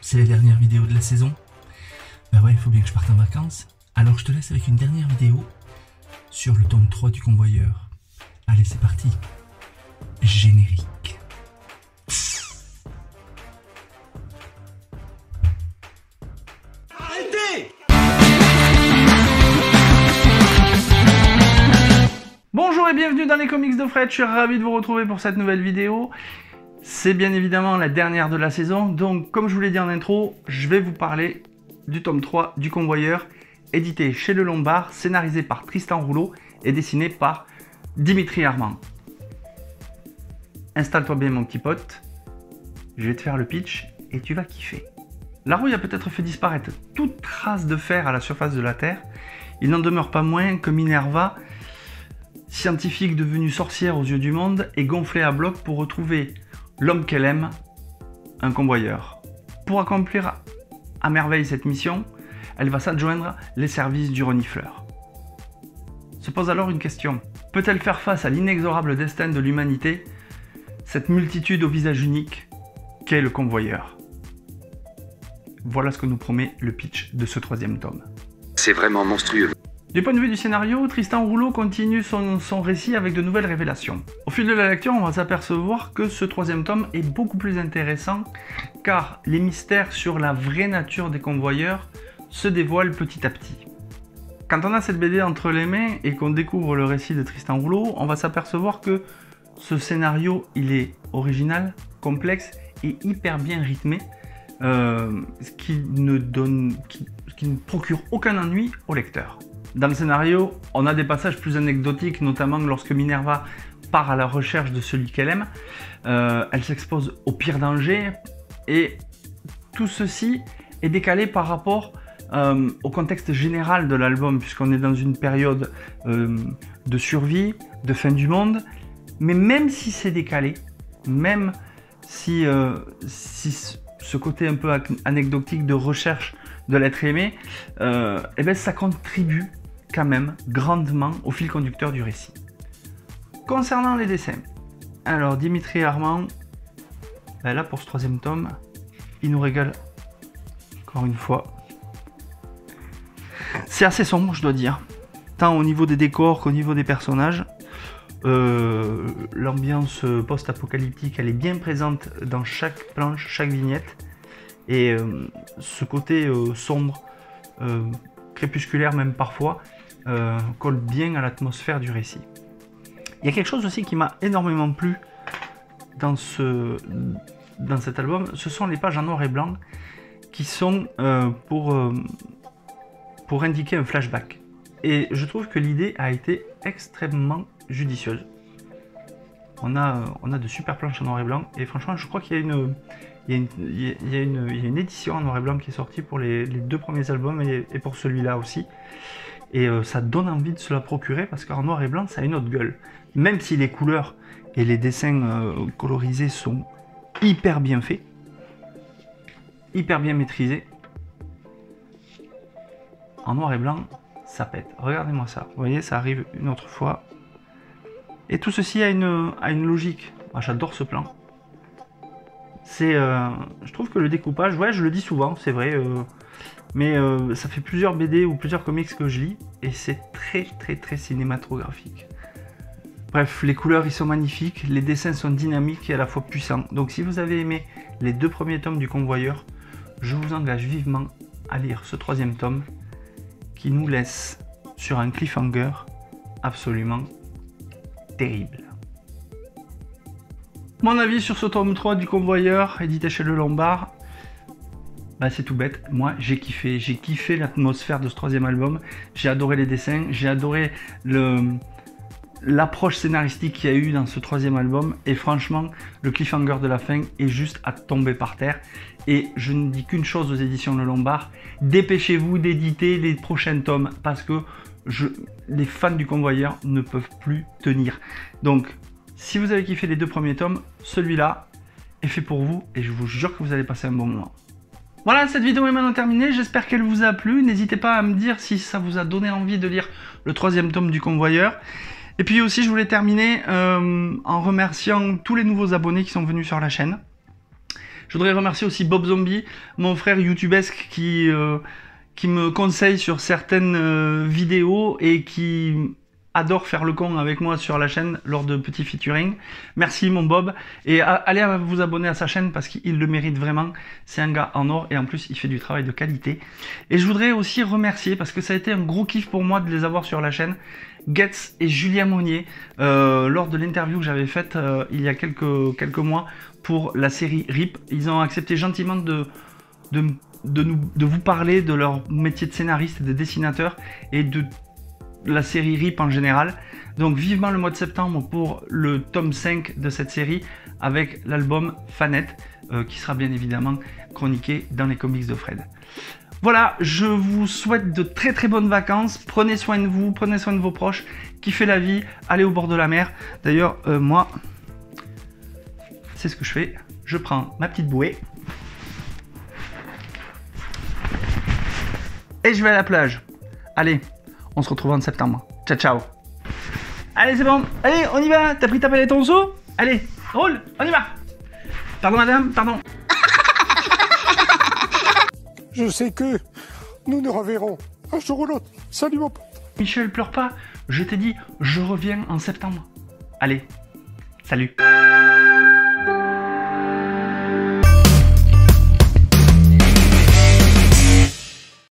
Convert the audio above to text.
c'est la dernière vidéo de la saison. Bah ouais, il faut bien que je parte en vacances. Alors je te laisse avec une dernière vidéo sur le tome 3 du Convoyeur. Allez, c'est parti. Générique. Arrêtez! Bonjour et bienvenue dans les comics de Fred, je suis ravi de vous retrouver pour cette nouvelle vidéo. C'est bien évidemment la dernière de la saison, donc comme je vous l'ai dit en intro, je vais vous parler du tome 3 du Convoyeur, édité chez Le Lombard, scénarisé par Tristan Rouleau et dessiné par Dimitri Armand. Installe-toi bien mon petit pote, je vais te faire le pitch et tu vas kiffer. La rouille a peut-être fait disparaître toute trace de fer à la surface de la Terre, il n'en demeure pas moins que Minerva, scientifique devenue sorcière aux yeux du monde, est gonflée à bloc pour retrouver l'homme qu'elle aime, un convoyeur. Pour accomplir à merveille cette mission, elle va s'adjoindre les services du renifleur. Se pose alors une question. Peut-elle faire face à l'inexorable destin de l'humanité, cette multitude au visage unique qu'est le convoyeur? Voilà ce que nous promet le pitch de ce troisième tome. C'est vraiment monstrueux. Du point de vue du scénario, Tristan Rouleau continue son récit avec de nouvelles révélations. Au fil de la lecture, on va s'apercevoir que ce troisième tome est beaucoup plus intéressant car les mystères sur la vraie nature des convoyeurs se dévoilent petit à petit. Quand on a cette BD entre les mains et qu'on découvre le récit de Tristan Rouleau, on va s'apercevoir que ce scénario, il est original, complexe et hyper bien rythmé, ce qui ne procure aucun ennui au lecteur. Dans le scénario, on a des passages plus anecdotiques, notamment lorsque Minerva part à la recherche de celui qu'elle aime. Elle s'expose au pire danger et tout ceci est décalé par rapport au contexte général de l'album, puisqu'on est dans une période de survie, de fin du monde. Mais même si c'est décalé, même si ce côté un peu anecdotique de recherche de l'être aimé, eh ben ça contribue quand même grandement au fil conducteur du récit. Concernant les dessins, alors Dimitri Armand, ben là pour ce troisième tome, il nous régale encore une fois. C'est assez sombre, je dois dire, tant au niveau des décors qu'au niveau des personnages. L'ambiance post-apocalyptique, elle est bien présente dans chaque planche, chaque vignette. Et ce côté sombre, crépusculaire même parfois, colle bien à l'atmosphère du récit. Il y a quelque chose aussi qui m'a énormément plu dans cet album, ce sont les pages en noir et blanc qui sont pour indiquer un flashback. Et je trouve que l'idée a été extrêmement judicieuse. On a de super planches en noir et blanc, et franchement je crois qu'il y a une édition en noir et blanc qui est sortie pour les deux premiers albums et pour celui-là aussi. Et ça donne envie de se la procurer parce qu'en noir et blanc ça a une autre gueule. Même si les couleurs et les dessins colorisés sont hyper bien faits, hyper bien maîtrisés, en noir et blanc ça pète. Regardez-moi ça, vous voyez, ça arrive une autre fois. Et tout ceci a une logique. Moi, j'adore ce plan. Je trouve que le découpage, ouais, je le dis souvent, c'est vrai, mais ça fait plusieurs BD ou plusieurs comics que je lis, et c'est très cinématographique. Bref, les couleurs, ils sont magnifiques, les dessins sont dynamiques et à la fois puissants. Donc si vous avez aimé les deux premiers tomes du Convoyeur, je vous engage vivement à lire ce troisième tome, qui nous laisse sur un cliffhanger absolument terrible. Mon avis sur ce tome 3 du Convoyeur, édité chez Le Lombard, bah c'est tout bête, moi j'ai kiffé l'atmosphère de ce troisième album, j'ai adoré les dessins, j'ai adoré l'approche scénaristique qu'il y a eu dans ce troisième album, et franchement, le cliffhanger de la fin est juste à tomber par terre, et je ne dis qu'une chose aux éditions Le Lombard, dépêchez-vous d'éditer les prochains tomes, parce que les fans du Convoyeur ne peuvent plus tenir. Donc, si vous avez kiffé les deux premiers tomes, celui-là est fait pour vous, et je vous jure que vous allez passer un bon moment. Voilà, cette vidéo est maintenant terminée, j'espère qu'elle vous a plu, n'hésitez pas à me dire si ça vous a donné envie de lire le troisième tome du Convoyeur. Et puis aussi, je voulais terminer en remerciant tous les nouveaux abonnés qui sont venus sur la chaîne. Je voudrais remercier aussi Bob Zombie, mon frère youtubesque qui me conseille sur certaines vidéos et qui adore faire le con avec moi sur la chaîne lors de petits featuring. Merci mon Bob, et allez vous abonner à sa chaîne parce qu'il le mérite vraiment. C'est un gars en or et en plus il fait du travail de qualité. Et je voudrais aussi remercier, parce que ça a été un gros kiff pour moi de les avoir sur la chaîne, Getz et Julien Monnier, lors de l'interview que j'avais faite il y a quelques mois pour la série RIP. Ils ont accepté gentiment de vous parler de leur métier de scénariste et de dessinateur et de la série RIP en général. Donc vivement le mois de septembre pour le tome 5 de cette série avec l'album Fanette qui sera bien évidemment chroniqué dans les comics de Fred. Voilà, je vous souhaite de très très bonnes vacances, prenez soin de vous, prenez soin de vos proches, kiffez la vie, allez au bord de la mer. D'ailleurs moi c'est ce que je fais, je prends ma petite bouée et je vais à la plage. Allez, on se retrouve en septembre. Ciao, ciao. Allez, c'est bon. Allez, on y va. T'as pris ta pelle et ton seau? Allez, roule, on y va. Pardon, madame, pardon. Je sais que nous nous reverrons un jour ou l'autre. Salut mon pote. Michel, pleure pas. Je t'ai dit, je reviens en septembre. Allez, salut.